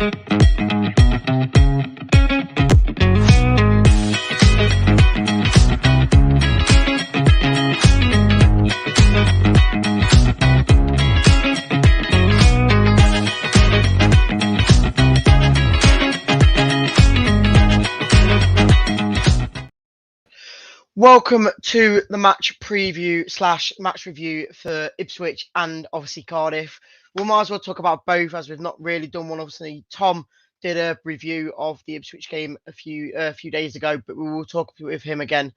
Welcome to the match preview / match review for Ipswich and obviously Cardiff. We might as well talk about both as we've not really done one. Obviously, Tom did a review of the Ipswich game a few days ago, but we will talk with him again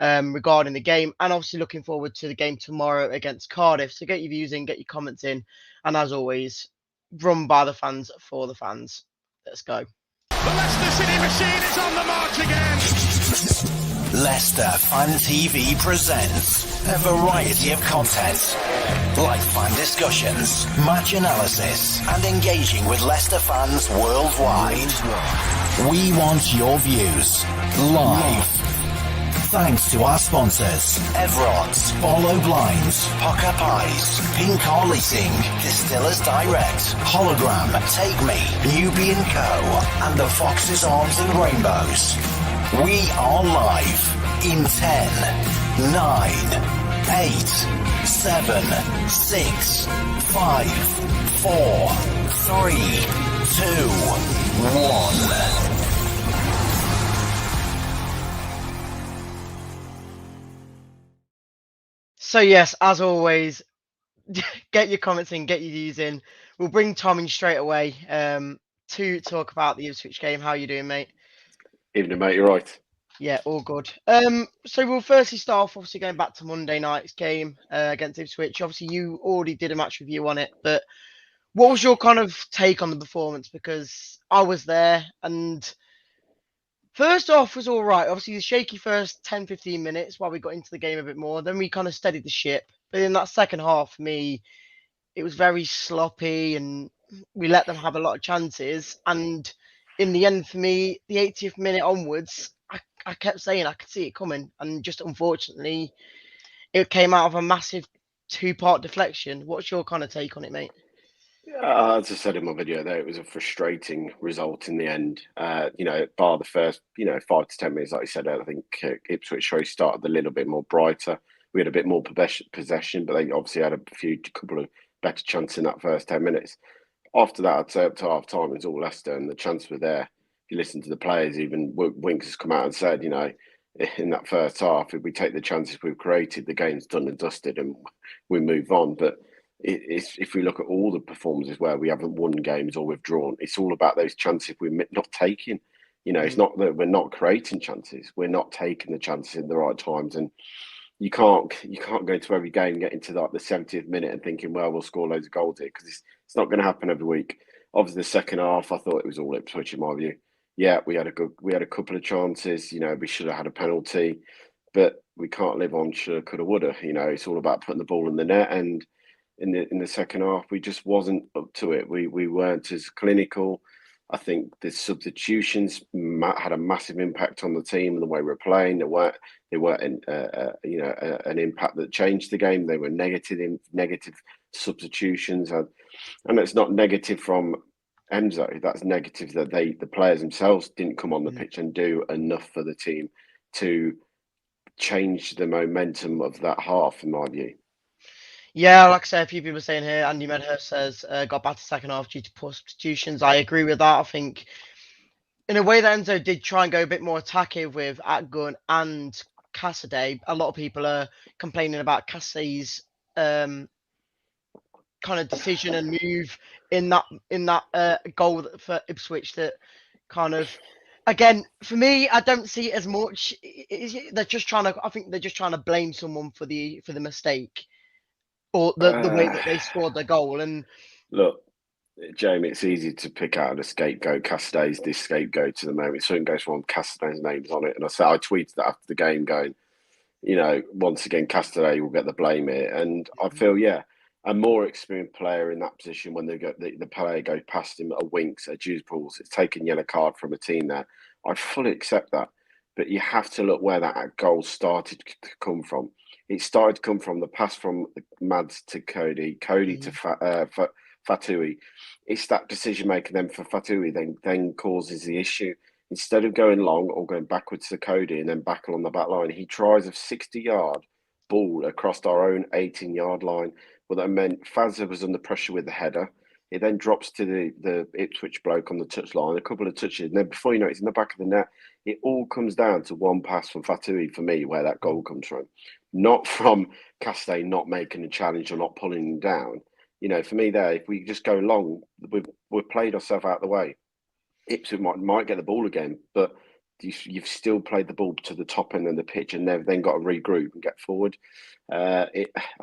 regarding the game, and obviously looking forward to the game tomorrow against Cardiff. So get your views in, get your comments in, and as always, run by the fans for the fans. Let's go. The Leicester City machine is on the march again. Leicester Fan TV presents a variety of content, like fan discussions, match analysis, and engaging with Leicester fans worldwide. We want your views live. Thanks to our sponsors, Everards, Barlow Blinds, Pukka Pies, Car Leasing, Distillers Direct, Hollogram, Take Me, Newby Co, and the Foxes Arms and Rainbows. We are live in 10, 9, 8, 7, 6, 5, 4, 3, 2, 1. So yes, as always, get your comments in, get your views in. We'll bring Tom in straight away to talk about the Ipswich game. How you doing, mate? Evening, mate. You're right. Yeah, all good. So we'll firstly start off, obviously, going back to Monday night's game against Ipswich. Obviously, you already did a match review on it, but what was your kind of take on the performance? Because I was there, and first off was all right. Obviously, the shaky first 10-15 minutes while we got into the game a bit more. Then we kind of steadied the ship. But in that second half, for me, it was very sloppy, and we let them have a lot of chances. And in the end, for me, the 80th minute onwards, I kept saying I could see it coming. And just unfortunately, it came out of a massive two-part deflection. What's your kind of take on it, mate? As I said in my video there, it was a frustrating result in the end. Bar the first, 5 to 10 minutes, like you said, I think Ipswich started a little bit more brighter. We had a bit more possession, but they obviously had a couple of better chances in that first 10 minutes. After that, I'd say up to half time, it was all Leicester, and the chances were there. If you listen to the players, even Winks has come out and said, in that first half, if we take the chances we've created, the game's done and dusted, and we move on. But if we look at all the performances where we haven't won games or we've drawn, it's all about those chances we're not taking. It's not that we're not creating chances; we're not taking the chances in the right times, and you can't go into every game, get into like the 70th minute and thinking, well, we'll score loads of goals here, because it's not going to happen every week. Obviously, the second half, I thought it was all Ipswich in my view. Yeah, we had a couple of chances. We should have had a penalty, but we can't live on shoulda, coulda, woulda. It's all about putting the ball in the net, and in the second half, we just wasn't up to it. We weren't as clinical. I think the substitutions had a massive impact on the team and the way we're playing. They weren't an impact that changed the game. They were negative substitutions, and it's not negative from Enzo. That's negative that the players themselves didn't come on the pitch and do enough for the team to change the momentum of that half, in my view. Yeah, like I said, a few people are saying here, Andy Medhurst says, got back to second half due to poor substitutions. I agree with that. I think in a way that Enzo did try and go a bit more attacking with Atgun and Cassidy. A lot of people are complaining about Cassidy's kind of decision and move in that goal for Ipswich that kind of, again, for me, I don't see it as much. They're just trying to blame someone for the mistake. Or the way that they scored the goal. And look, Jamie, it's easy to pick out a scapegoat. Cassidy's this scapegoat to the moment. Something goes wrong, Cassidy's name's on it. And I tweeted that after the game going, once again, Cassidy will get the blame here. And I feel, a more experienced player in that position, when the player goes past him, a Winks, a Juice Balls, it's taken yellow card from a team there. I fully accept that. But you have to look where that goal started to come from. It started to come from the pass from Mads to Cody to Fatui. It's that decision making then for Fatui then causes the issue. Instead of going long or going backwards to Cody and then back along the back line, he tries a 60-yard ball across our own 18-yard line. Well, that meant Fazza was under pressure with the header. It then drops to the Ipswich bloke on the touchline, a couple of touches, and then before you know it, it's in the back of the net. It all comes down to one pass from Fatui for me, where that goal comes from. Not from Castay not making a challenge or not pulling him down. You know, for me there, if we just go long, we've played ourselves out of the way. Ipswich might get the ball again, but you've still played the ball to the top end of the pitch, and they've then got to regroup and get forward. I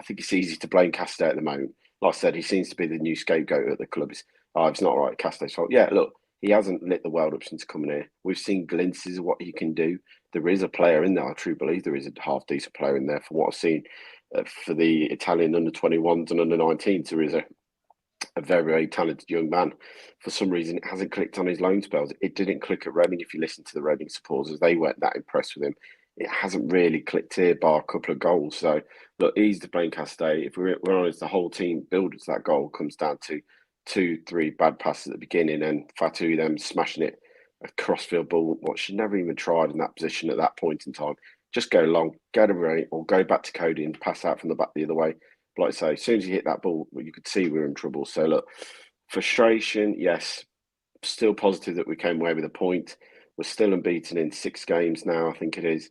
think it's easy to blame Castay at the moment. Like I said, he seems to be the new scapegoat at the club. It's not right, Castay's fault. Yeah, look, he hasn't lit the world up since coming here. We've seen glimpses of what he can do. There is a player in there. I truly believe there is a half decent player in there for what I've seen for the Italian under-21s and under-19s. There is a very, very talented young man. For some reason, it hasn't clicked on his loan spells. It didn't click at Reading. If you listen to the Reading supporters, they weren't that impressed with him. It hasn't really clicked here, bar a couple of goals. So, look, he's to blame Castay. If we're honest, the whole team building to that goal comes down to 2-3 bad passes at the beginning and Fatu them smashing it a crossfield ball, what she never even tried in that position at that point in time. Just go long, go to Ray, or go back to Cody and pass out from the back the other way. But like I say, as soon as you hit that ball, you could see we were in trouble. So look, frustration, yes. Still positive that we came away with a point. We're still unbeaten in 6 games now, I think it is.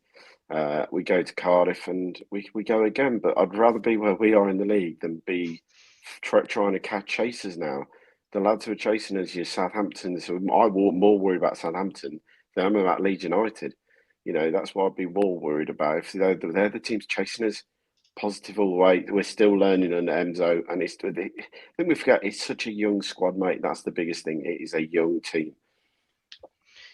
We go to Cardiff and we go again. But I'd rather be where we are in the league than be trying to catch chasers now. The lads who are chasing us, your Southampton. So I'm more worried about Southampton than I'm about Leeds United. You know, that's what I'd be more worried about. If they're the teams chasing us, positive all the way. We're still learning under Enzo, and I think we forget it's such a young squad, mate. That's the biggest thing. It is a young team.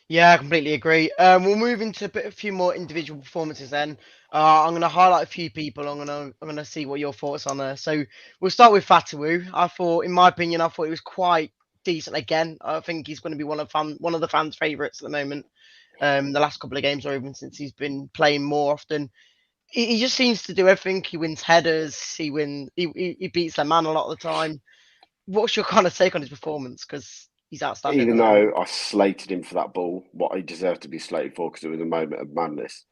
Yeah, I completely agree. We'll move into a few more individual performances then. I'm going to highlight a few people. I'm gonna see what your thoughts on there. So we'll start with Fatawu. In my opinion, I thought he was quite decent again. I think he's going to be one of the fans' favourites at the moment. The last couple of games, or even since he's been playing more often. He just seems to do everything. He wins headers. He beats their man a lot of the time. What's your kind of take on his performance? Because he's outstanding. Even though I slated him for that ball, what he deserved to be slated for, because it was a moment of madness,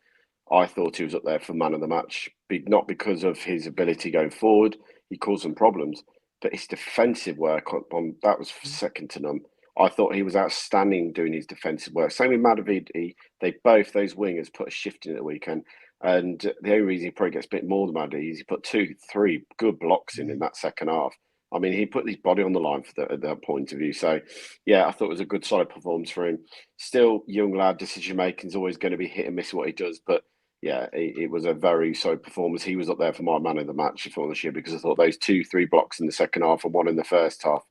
I thought he was up there for man of the match. Not because of his ability going forward, he caused some problems, but his defensive work on that was second to none. I thought he was outstanding doing his defensive work. Same with Madavidi. Those wingers put a shift in at the weekend. And the only reason he probably gets a bit more than Maddy is he put 2-3 good blocks in that second half. I mean, he put his body on the line for that point of view. So, yeah, I thought it was a good, solid performance for him. Still, young lad, decision-making is always going to be hit and miss what he does. But, yeah, it was a very solid performance. He was up there for my man of the match for this year, because I thought those 2-3 blocks in the second half and one in the first half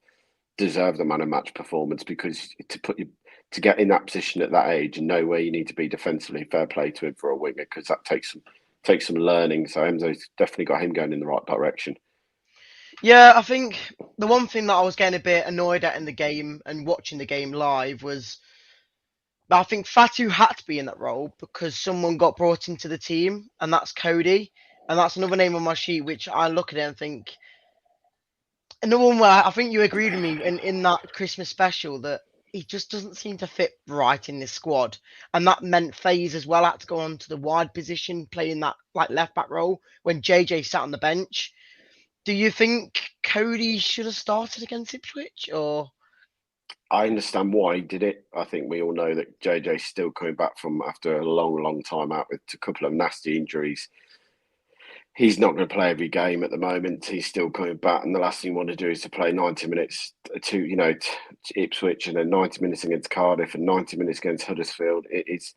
deserve the man of match performance, because to get in that position at that age and know where you need to be defensively, fair play to him for a winger, because that takes some learning. So Enzo's definitely got him going in the right direction. Yeah, I think the one thing that I was getting a bit annoyed at in the game and watching the game live was I think Fatu had to be in that role because someone got brought into the team, and that's Cody. And that's another name on my sheet, which I look at it and think, another one where I think you agreed with me in that Christmas special that he just doesn't seem to fit right in this squad. And that meant FaZe as well had to go on to the wide position, playing that like left back role when JJ sat on the bench. Do you think Cody should have started against Ipswich, or? I understand why he did it. I think we all know that JJ's still coming back from after a long, long time out with a couple of nasty injuries. He's not going to play every game at the moment. He's still coming back, and the last thing you want to do is to play 90 minutes to Ipswich, and then 90 minutes against Cardiff and 90 minutes against Huddersfield. It's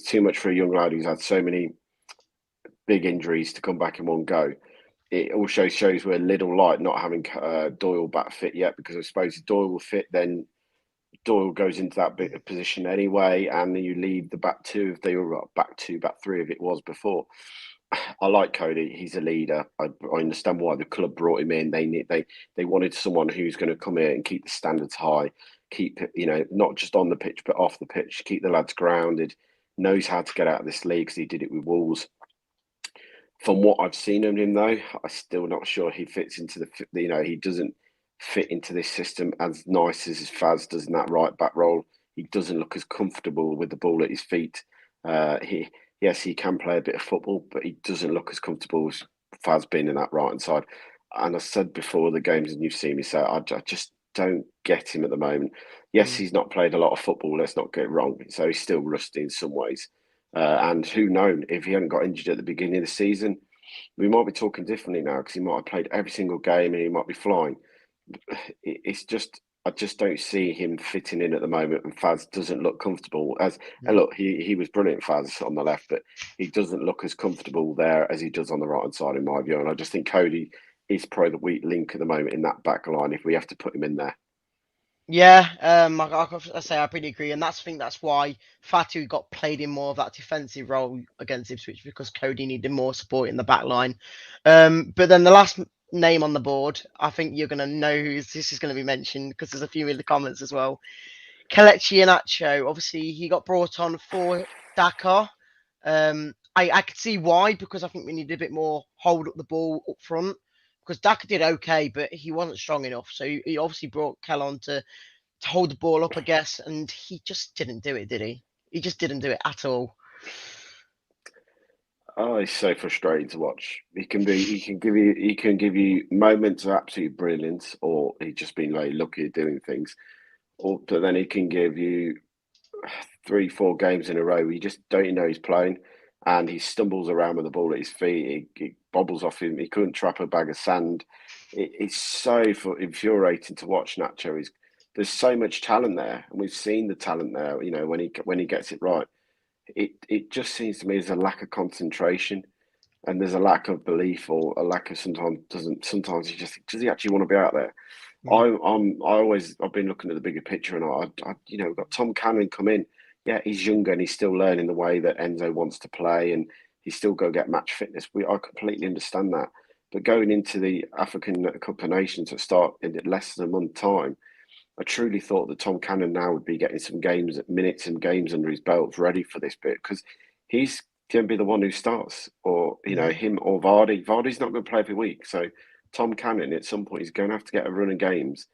too much for a young lad who's had so many big injuries to come back in one go. It also shows we're a little light not having Doyle back fit yet, because I suppose if Doyle will fit, then Doyle goes into that bit of position anyway, and then you leave the back two if they were back three if it was before. I like Cody. He's a leader. I understand why the club brought him in. They wanted someone who's going to come in and keep the standards high, keep not just on the pitch but off the pitch, keep the lads grounded, knows how to get out of this league, because he did it with Wolves. From what I've seen of him, though, I'm still not sure he fits into he doesn't fit into this system as nice as Faz does in that right back role. He doesn't look as comfortable with the ball at his feet. Yes, he can play a bit of football, but he doesn't look as comfortable as Faz being in that right hand side. And I said before the games, and you've seen me say, I just don't get him at the moment. Yes, he's not played a lot of football. Let's not get it wrong. So he's still rusty in some ways. And who knows, if he hadn't got injured at the beginning of the season, we might be talking differently now because he might have played every single game and he might be flying. It's just, I just don't see him fitting in at the moment, and Faz doesn't look comfortable. And look, he was brilliant, Faz, on the left, but he doesn't look as comfortable there as he does on the right hand side, in my view. And I just think Cody is probably the weak link at the moment in that back line if we have to put him in there. Yeah, I say I pretty agree, and that's why Fatu got played in more of that defensive role against Ipswich, because Cody needed more support in the back line. But then the last name on the board, I think you're gonna know who this is going to be mentioned because there's a few in the comments as well. Kelechi Iheanacho, obviously he got brought on for Dakar. I could see why, because I think we needed a bit more hold up the ball up front. Because Daka did okay, but he wasn't strong enough. So he obviously brought Kell on to hold the ball up, I guess, and he just didn't do it, did he? He just didn't do it at all. Oh, it's so frustrating to watch. He can give you moments of absolute brilliance, or he's just been very lucky at doing things. But then he can give you 3-4 games in a row where you just don't know he's playing, and he stumbles around with the ball at his feet. He bobbles off him. He couldn't trap a bag of sand. It's so infuriating to watch. Nacho there's so much talent there, and we've seen the talent there. You know, when he gets it right, it just seems to me there's a lack of concentration, and there's a lack of belief, or a lack of sometimes he just, does he actually want to be out there? I've been looking at the bigger picture, and we've got Tom Cannon come in. Yeah, he's younger and he's still learning the way that Enzo wants to play, and he's still got to get match fitness. I completely understand that. But going into the African Cup of Nations that start in less than a month's time, I truly thought that Tom Cannon now would be getting some minutes and games under his belt ready for this bit, because he's going to be the one who starts, or him or Vardy. Vardy's not going to play every week, so Tom Cannon at some point is going to have to get a run of games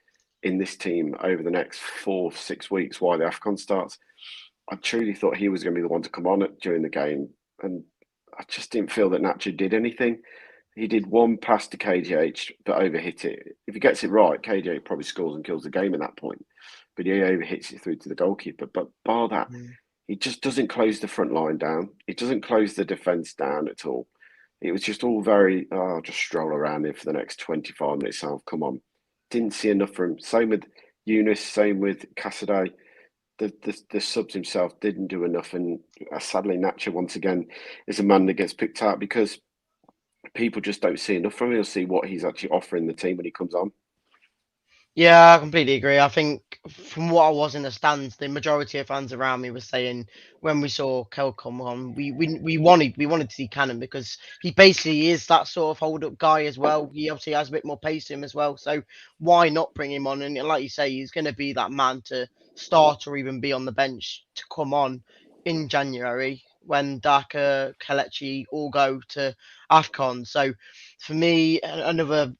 in this team over the next 4-6 weeks while the AFCON starts. I truly thought he was going to be the one to come on during the game, and I just didn't feel that Nacho did anything. He did one pass to KDH, but overhit it. If he gets it right, KDH probably scores and kills the game at that point. But he overhits it through to the goalkeeper. But bar that, he just doesn't close the front line down. He doesn't close the defence down at all. It was just all very, just stroll around here for the next 25 minutes. Oh, come on. Didn't see enough for him. Same with Eunice, same with Cassidy. The subs himself didn't do enough. And sadly, Nacho, once again, is a man that gets picked out because people just don't see enough from him. They'll see what he's actually offering the team when he comes on. Yeah, I completely agree. I think from what I was in the stands, the majority of fans around me were saying when we saw Kel come on, we wanted to see Cannon, because he basically is that sort of hold up guy as well. He obviously has a bit more pace to him as well. So why not bring him on? And like you say, he's going to be that man to start or even be on the bench to come on in January when Daka, Kelechi all go to AFCON. So for me, another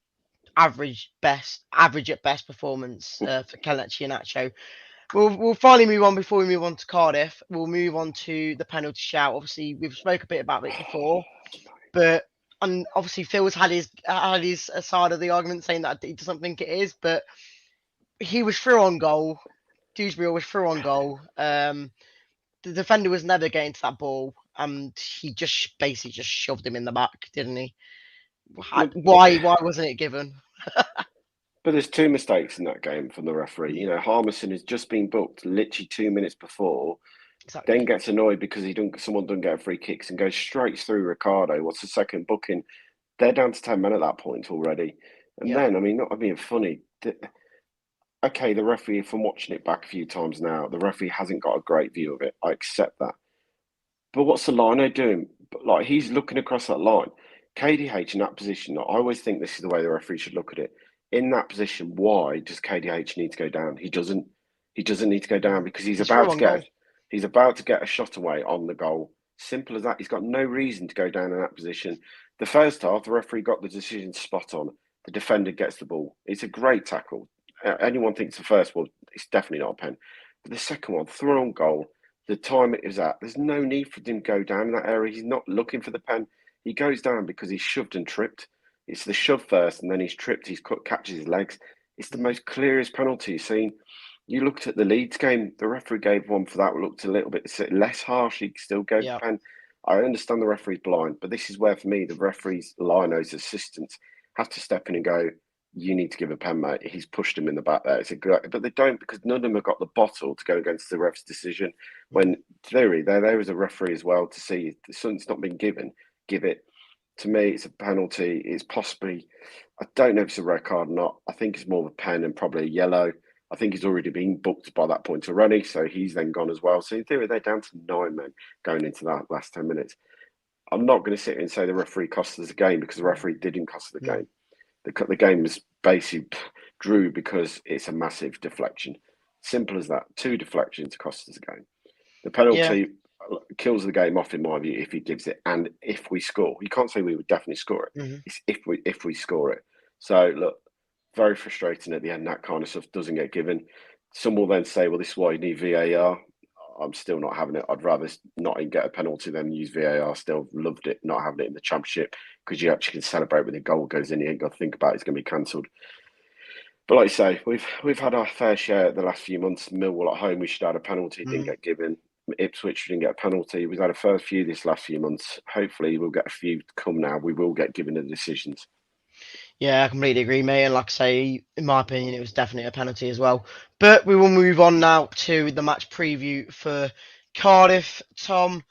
average at best performance for Kelechi Iheanacho. We'll finally move on. Before we move on to Cardiff, we'll move on to the penalty shout. Obviously, we've spoke a bit about it before, but and obviously Phil's had his side of the argument, saying that he doesn't think it is, but he was through on goal. Dewsbury was through on goal. The defender was never getting to that ball, and he just basically just shoved him in the back, didn't he? Why wasn't it given? But there's two mistakes in that game from the referee. You know, Harmison has just been booked literally 2 minutes before, Exactly. then gets annoyed because someone doesn't get a free kicks and goes straight through Ricardo. What's the second booking? They're down to 10 men at that point already. And then, I mean, not being funny. Okay, the referee, from watching it back a few times now, the referee hasn't got a great view of it. I accept that. But what's the lino doing? Like, he's looking across that line. KDH in that position, I always think this is the way the referee should look at it. In that position, why does KDH need to go down? He doesn't need to go down because he's about to get a shot away on the goal. Simple as that. He's got no reason to go down in that position. The first half, the referee got the decision spot on. The defender gets the ball. It's a great tackle. Anyone thinks the first one, it's definitely not a pen. But the second one, throw on goal, the time it was at, there's no need for him to go down in that area. He's not looking for the pen. He goes down because he's shoved and tripped. It's the shove first, and then he's tripped, catches his legs. It's the most clearest penalty you've seen. You looked at the Leeds game, the referee gave one for that, looked a little bit less harsh. He still gave the pen. I understand the referee's blind, but this is where, for me, the referee's linos, assistants, have to step in and go, you need to give a pen, mate. He's pushed him in the back there. But they don't, because none of them have got the bottle to go against the ref's decision. When, in theory, there is a referee as well to see if something's not been given, give it. To me, it's a penalty. It's possibly, I don't know if it's a red card or not. I think it's more of a pen and probably a yellow. I think he's already been booked by that point already, so he's then gone as well. So in theory, they're down to 9 men going into that last 10 minutes. I'm not going to sit here and say the referee cost us the game, because the referee didn't cost us the game. The game was basically drew because it's a massive deflection. Simple as that. 2 deflections cost us the game. The penalty kills the game off, in my view, if he gives it, and if we score. You can't say we would definitely score it. It's if we score it. So look, very frustrating at the end. That kind of stuff doesn't get given. Some will then say, well, this is why you need VAR. I'm still not having it. I'd rather not get a penalty than use VAR. Still loved it, not having it in the Championship, because you actually can celebrate when the goal goes in. You ain't got to think about it's going to be cancelled. But like you say, we've had our fair share the last few months. Millwall at home, we should have had a penalty, didn't get given. Ipswich didn't get a penalty. We've had a fair few this last few months. Hopefully we'll get a few to come now. We will get given the decisions. Yeah, I completely agree, mate. And like I say, in my opinion, it was definitely a penalty as well. But we will move on now to the match preview for Cardiff. Tom,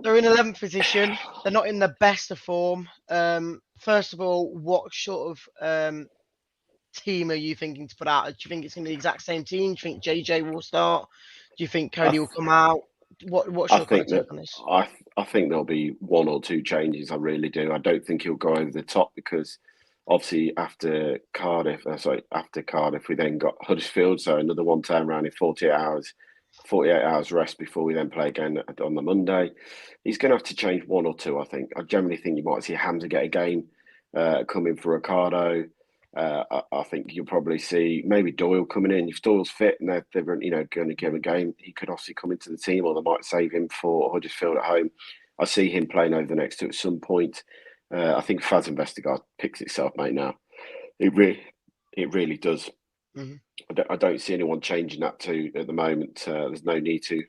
they're in 11th position. They're not in the best of form. First of all, what sort of team are you thinking to put out? Do you think it's going to be the exact same team? Do you think JJ will start? Do you think Cody will come out? What's your kind of take on this? I think there'll be 1 or 2 changes. I really do. I don't think he'll go over the top, because obviously after Cardiff, we then got Huddersfield, so another one turnaround in 48 hours rest before we then play again on the Monday. He's going to have to change 1 or 2, I think. I generally think you might see Hamza get a game coming for Ricardo. I think you'll probably see maybe Doyle coming in. If Doyle's fit and they're going to give him a game, he could obviously come into the team, or they might save him for Huddersfield at home. I see him playing over the next 2 at some point. I think Faz Investigard picks itself, mate, now. It really does. I don't see anyone changing that too at the moment. There's no need to.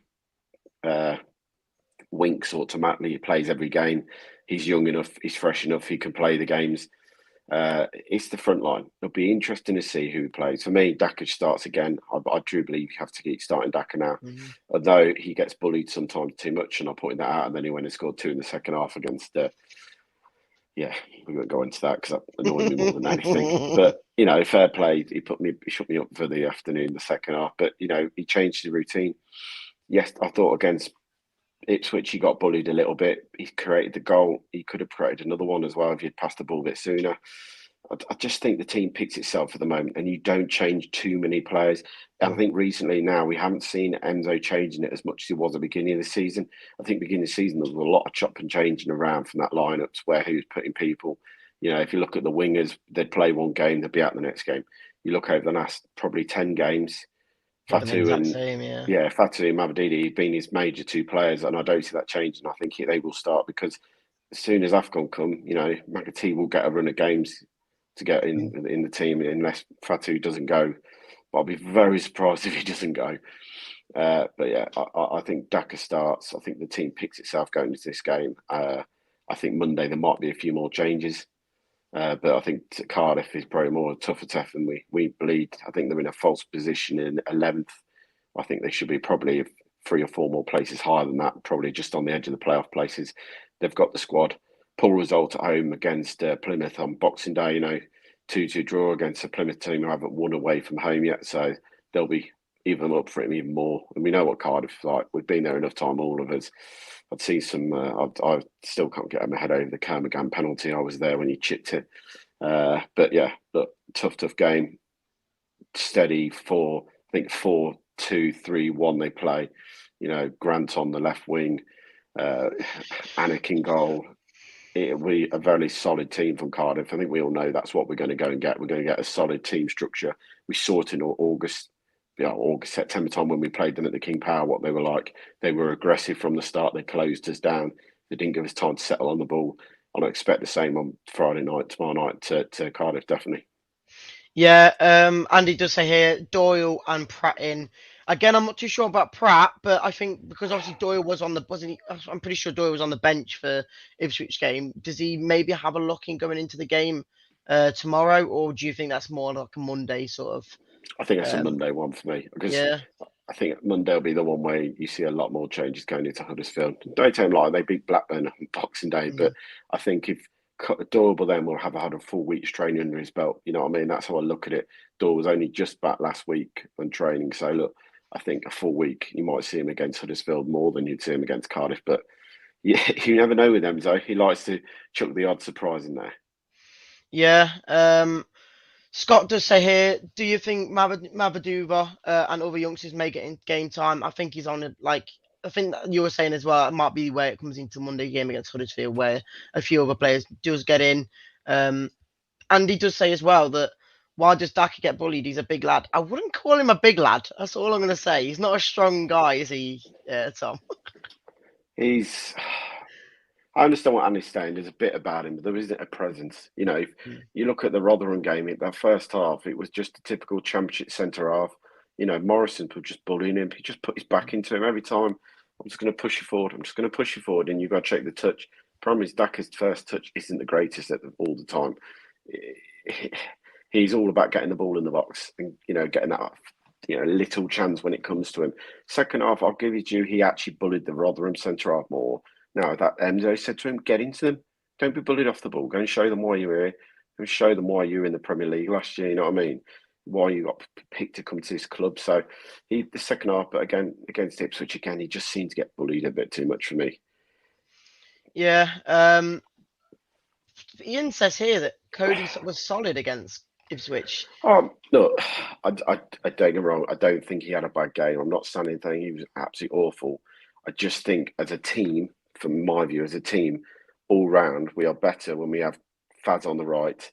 Winks automatically. He plays every game. He's young enough. He's fresh enough. He can play the games. It's the front line. It'll be interesting to see who plays. For me, Daka starts again. I do believe you have to keep starting Daka now. Although he gets bullied sometimes too much, and I pointed that out, and then he went and scored 2 in the second half against we won't go into that because that annoyed me more than anything. But, fair play. He shut me up for the afternoon, the second half. But, he changed the routine. Yes, I thought against Ipswich, he got bullied a little bit. He created the goal. He could have created another one as well if he'd passed the ball a bit sooner. I just think the team picks itself at the moment, and you don't change too many players. And I think recently now we haven't seen Enzo changing it as much as he was at the beginning of the season. I think beginning of the season there was a lot of chop and changing around from that lineup to where he was putting people. If you look at the wingers, they'd play one game, they'd be out the next game. You look over the last probably 10 games, Fatu and Mavadidi have been his major 2 players, and I don't see that changing. I think they will start, because as soon as AFCON come, McAtee will get a run of games to get in the team, unless Fatu doesn't go. But I'll be very surprised if he doesn't go. But yeah, I think Daka starts. I think the team picks itself going into this game. I think Monday there might be a few more changes. But I think Cardiff is probably more a tougher test than we believe. I think they're in a false position in 11th. I think they should be probably 3 or 4 more places higher than that, probably just on the edge of the playoff places. They've got the squad. Poor result at home against Plymouth on Boxing Day, 2-2 draw against a Plymouth team who haven't won away from home yet. So they'll be even up for it even more. And we know what Cardiff's like. We've been there enough time, all of us. I'd see some. I still can't get my head over the Kermagan penalty. I was there when he chipped it. But yeah, look, tough game. Steady 4-2-3-1 they play. Grant on the left wing, Anik in goal. it'll be a very solid team from Cardiff. I think we all know that's what we're going to go and get. We're going to get a solid team structure. We saw it in August, September time when we played them at the King Power, what they were like. They were aggressive from the start. They closed us down. They didn't give us time to settle on the ball. I expect the same on Friday night, tomorrow night to Cardiff, definitely. Yeah, Andy does say here Doyle and Pratt in. Again, I'm not too sure about Pratt, but I think because obviously Doyle wasn't he? I'm pretty sure Doyle was on the bench for Ipswich game. Does he maybe have a look in going into the game tomorrow, or do you think that's more like a Monday sort of? I think that's a Um, Monday one for me because yeah, I think Monday will be the one where you see a lot more changes going into Huddersfield. Don't take them like they beat Blackburn on Boxing Day, but I think if Doyle then will have had a full week's training under his belt, you know what I mean? That's how I look at it. Doyle was only just back last week when training, so look, I think a full week you might see him against Huddersfield more than you'd see him against Cardiff, but yeah, you never know with him, though. He likes to chuck the odd surprise in there. yeah. Scott does say here, do you think Mavaduva and other youngsters may get in game time? I think he's on it. Like I think that you were saying as well. It might be where it comes into Monday game against Huddersfield, where a few other players does get in. And he does say as well that why does Daka get bullied? He's a big lad. I wouldn't call him a big lad. That's all I'm going to say. He's not a strong guy, is he, Tom? He's. I understand what Andy's saying. There's a bit about him, but there isn't a presence. You know, if you look at the Rotherham game, that first half, it was just a typical Championship centre half. You know, Morrison was just bullying him. He just put his back into him every time. I'm just going to push you forward. I'm just going to push you forward, and you've got to check the touch. Problem is, Daka's first touch isn't the greatest all the time. He's all about getting the ball in the box and, you know, getting that, you know, little chance when it comes to him. Second half, I'll give you due. He actually bullied the Rotherham centre half more. Now, that Enzo said to him, get into them. Don't be bullied off the ball. Go and show them why you're here. Go and show them why you were in the Premier League last year. You know what I mean? Why you got picked to come to this club. So the second half, but again, against Ipswich, again, he just seemed to get bullied a bit too much for me. Yeah. Ian says here that Cody was solid against Ipswich. Look, I don't get me wrong. I don't think he had a bad game. I'm not saying anything. He was absolutely awful. I just think as a team, from my view, as a team, all round, we are better when we have Faz on the right,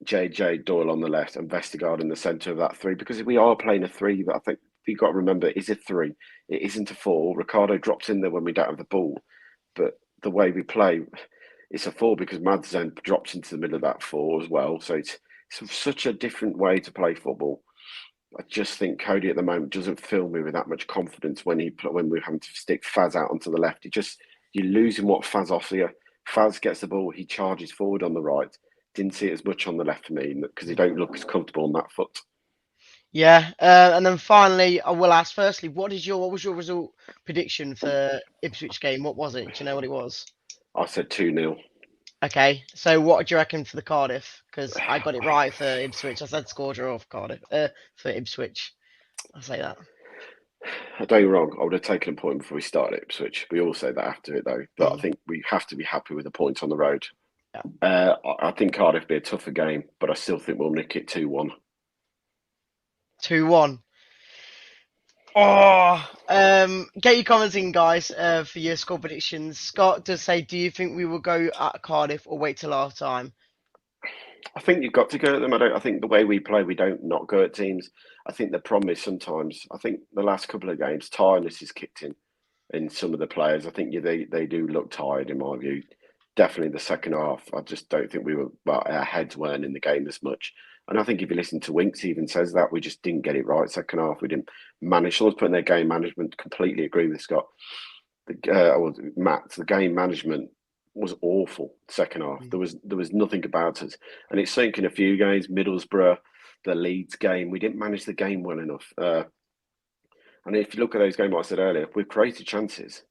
JJ Doyle on the left, and Vestergaard in the centre of that three. Because if we are playing a three, I think you've got to remember it is a three. It isn't a four. Ricardo drops in there when we don't have the ball. But the way we play, it's a four because Mads then drops into the middle of that four as well. So it's such a different way to play football. I just think Cody at the moment doesn't fill me with that much confidence when we're having to stick Faz out onto the left. You're losing what Faz offers you. Faz gets the ball, he charges forward on the right. Didn't see it as much on the left for me because he don't look as comfortable on that foot. Yeah, and then finally, I will ask firstly, what was your result prediction for Ipswich game? What was it? Do you know what it was? I said 2-0. Okay, so what do you reckon for the Cardiff? Because I got it right for Ipswich. I said score draw for Cardiff. For Ipswich, I'll say that. I don't get me wrong. I would have taken a point before we started Ipswich. We all say that after it though, but I think we have to be happy with the points on the road. Yeah. I think Cardiff will be a tougher game, but I still think we'll nick it 2-1. 2-1. Oh, get your comments in, guys, for your score predictions. Scott does say, do you think we will go at Cardiff or wait till half time? I think you've got to go at them. I think the way we play, we don't not go at teams. I think the problem is sometimes, I think the last couple of games, tiredness is kicked in some of the players. I think they do look tired, in my view. Definitely the second half. I just don't think our heads weren't in the game as much. And I think if you listen to Winks, he even says that we just didn't get it right second half. We didn't manage. Someone's putting their game management. Completely agree with Scott. Matt, the game management was awful second half. There was nothing about us, and it's sunk in a few games. Middlesbrough, the Leeds game, we didn't manage the game well enough. And if you look at those games, like I said earlier, we've created chances,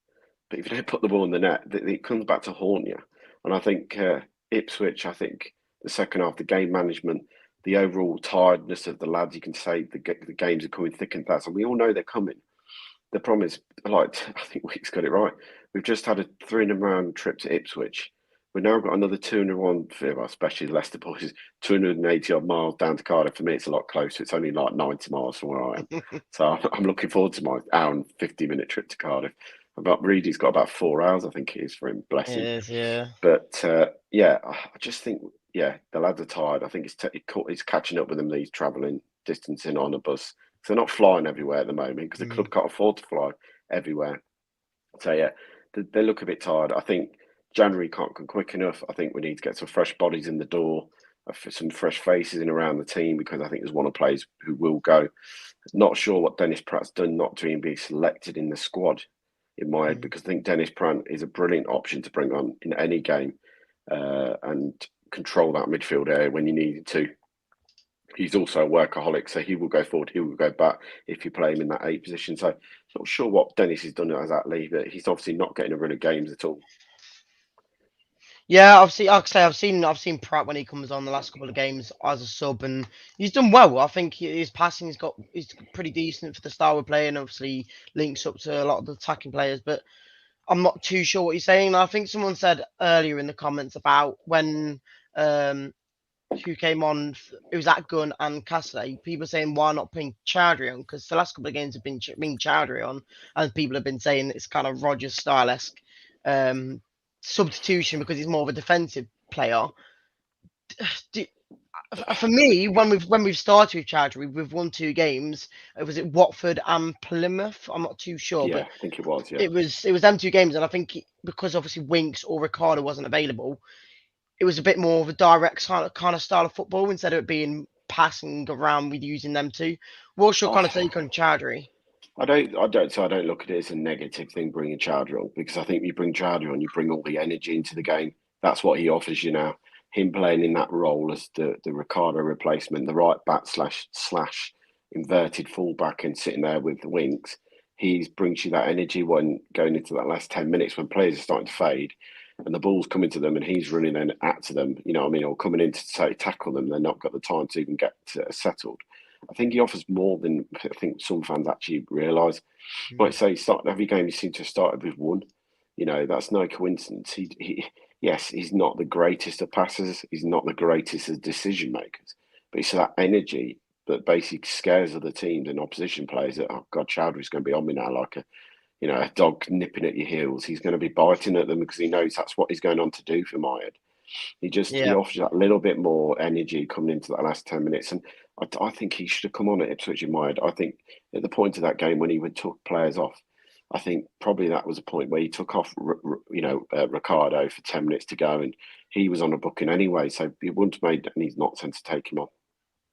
but if you don't put the ball in the net, it comes back to haunt you. And I think Ipswich, I think the second half, the game management, the overall tiredness of the lads, you can say the games are coming thick and fast, and we all know they're coming. The problem is, like I think Wick's got it right. We've just had a 300-round trip to Ipswich. We've now got another 201, especially the Leicester boys, 280 odd miles down to Cardiff. For me, it's a lot closer. It's only like 90 miles from where I am. So I'm looking forward to my hour and 50-minute trip to Cardiff. About Reedy's got about 4 hours, I think it is for him. Bless It him. is, yeah. But yeah, I just think the lads are tired. I think it's catching up with them. These travelling, distancing on a bus. They're not flying everywhere at the moment because the club can't afford to fly everywhere. So yeah, they look a bit tired. I think January can't come quick enough. I think we need to get some fresh bodies in the door, some fresh faces in around the team, because I think there's one of the players who will go. Not sure what Dennis Pratt's done not to even be selected in the squad in my head, because I think Dennis Pratt is a brilliant option to bring on in any game and control that midfield area when you need to. He's also a workaholic, so he will go forward, he will go back if you play him in that 8 position. So not sure what Dennis has done exactly, but he's obviously not getting a run of games at all. Yeah, I've seen Pratt when he comes on the last couple of games as a sub, and he's done well. I think his passing is pretty decent for the style we're playing. Obviously, links up to a lot of the attacking players, but I'm not too sure what he's saying. I think someone said earlier in the comments about when who came on, it was at Gunn and Cassidy. People saying why not putting Chowdhury on, because the last couple of games have been Chowdhury on, and people have been saying it's kind of Rogers style-esque substitution because he's more of a defensive player. For me, when we've started with Chowdhury, we've won 2 games. Was it Watford and Plymouth? I'm not too sure, Yeah, but I think it was. Yeah, it was them 2 games, and I think because obviously Winks or Ricardo wasn't available, it was a bit more of a direct kind of style of football instead of it being passing around with using them 2. What's your kind of take on Chowdhury? I don't look at it as a negative thing bringing Chowdhury on, because I think you bring Chowdhury on, you bring all the energy into the game. That's what he offers you now. Him playing in that role as the Ricardo replacement, the right back slash inverted fullback, and sitting there with the Winks, he brings you that energy when going into that last 10 minutes when players are starting to fade and the ball's coming to them and he's running in at to them, you know what I mean, or coming in to tackle them. They're not got the time to even get settled. I think he offers more than I think some fans actually realise. Like say, every game he seems to have started with 1. You know, that's no coincidence. Yes, he's not the greatest of passers. He's not the greatest of decision makers. But it's that energy that basically scares other teams and opposition players that, oh God, Chowdhury's going to be on me now like a dog nipping at your heels. He's going to be biting at them because he knows that's what he's going on to do for my head. He offers that little bit more energy coming into that last 10 minutes. And I think he should have come on at Ipswich in my head. I think at the point of that game when he took players off, I think probably that was a point where he took off, Ricardo for 10 minutes to go, and he was on a booking anyway. So he wouldn't have made any nonsense to take him on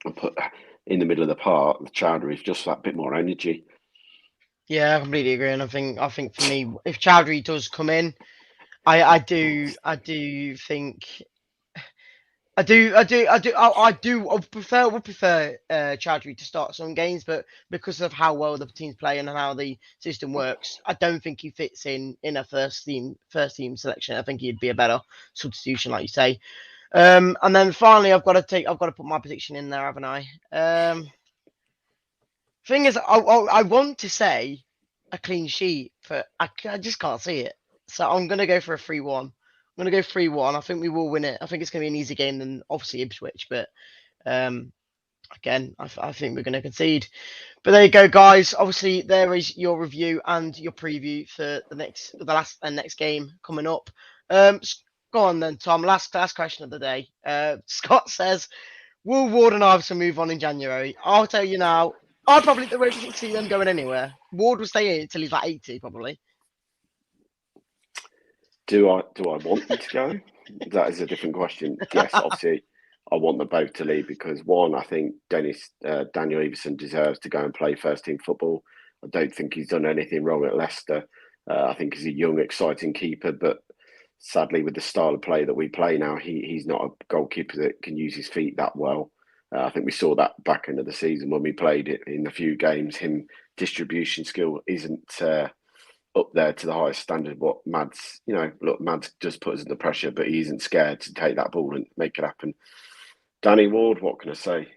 and put in the middle of the park the Chowdhury, just that bit more energy. Yeah, I completely agree, and I think for me, if Chowdhury does come in, I do think. I would prefer Chowdhury to start some games, but because of how well the team's playing and how the system works, I don't think he fits in a first team selection. I think he'd be a better substitution, like you say. And then finally, I've got to put my prediction in there, haven't I? Thing is, I want to say a clean sheet, but I just can't see it. So I'm gonna go for a 3-1. I'm going to go 3-1. I think we will win it. I think it's going to be an easier game than obviously Ipswich, but again, I think we're going to concede. But there you go, guys. Obviously, there is your review and your preview for the next game coming up. Go on then, Tom. Last question of the day. Scott says, will Ward and Iverson move on in January? I'll tell you now. I probably won't see them going anywhere. Ward will stay here until he's like 80, probably. Do I want them to go? That is a different question. Yes, obviously, I want them both to leave because, one, I think Daniel Everson deserves to go and play first team football. I don't think he's done anything wrong at Leicester. I think he's a young, exciting keeper, but sadly, with the style of play that we play now, he's not a goalkeeper that can use his feet that well. I think we saw that back end of the season when we played it in a few games. His distribution skill isn't up there to the highest standard. What Mads, Mads does put us under pressure, but he isn't scared to take that ball and make it happen. Danny Ward, what can I say?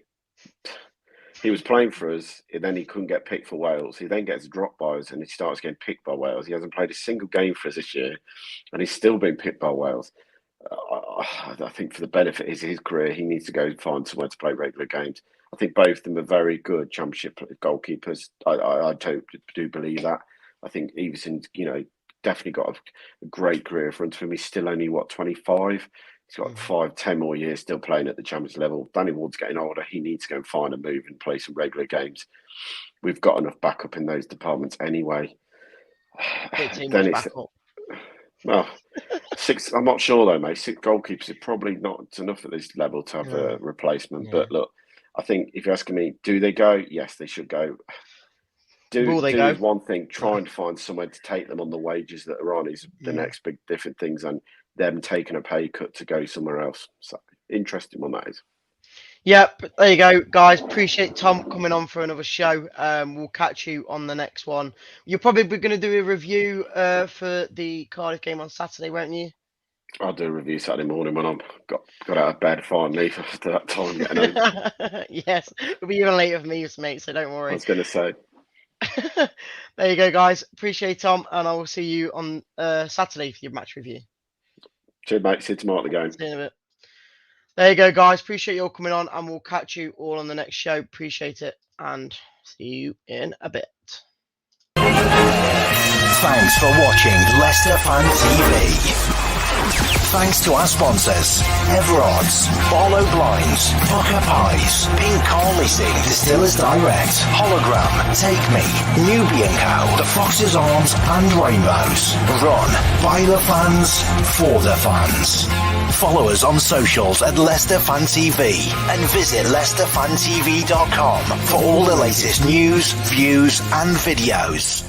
He was playing for us, and then he couldn't get picked for Wales. He then gets dropped by us, and he starts getting picked by Wales. He hasn't played a single game for us this year, and he's still been picked by Wales. I think for the benefit of his career, he needs to go and find somewhere to play regular games. I think both of them are very good Championship goalkeepers. I do believe that. I think Everson, definitely got a great career in front of him. He's still only, 25? He's got 5-10 more years still playing at the Champions level. Danny Ward's getting older. He needs to go and find a move and play some regular games. We've got enough backup in those departments anyway. Then it's well, 6. I'm not sure though, mate. 6 goalkeepers are probably not enough at this level to have a replacement. Yeah. But look, I think if you're asking me, do they go? Yes, they should go. Will they go? Is one thing. Try and find somewhere to take them on the wages that are on is the next big different things, and them taking a pay cut to go somewhere else. So interesting one that is. Yep, there you go, guys. Appreciate Tom coming on for another show. We'll catch you on the next one. You're probably going to do a review for the Cardiff game on Saturday, won't you? I'll do a review Saturday morning when I'm got out of bed finally after that time getting home. Yes, it'll be even later for me, mate, so don't worry. I was going to say. There you go, guys. Appreciate Tom, and I will see you on Saturday for your match review. Cheers, mate. See you tomorrow at the game. See you in a bit. There you go, guys. Appreciate you all coming on, and we'll catch you all on the next show. Appreciate it, and see you in a bit. Thanks for watching Leicester Fan TV. Thanks to our sponsors, Everards, Barlow Blinds, Pukka Pies, Car Leasing, Distillers Direct, Hollogram, Take Me, Newby Co, The Fox's Arms and Rainbows. Run by the fans, for the fans. Follow us on socials at Leicester Fan TV and visit leicesterfantv.com for all the latest news, views and videos.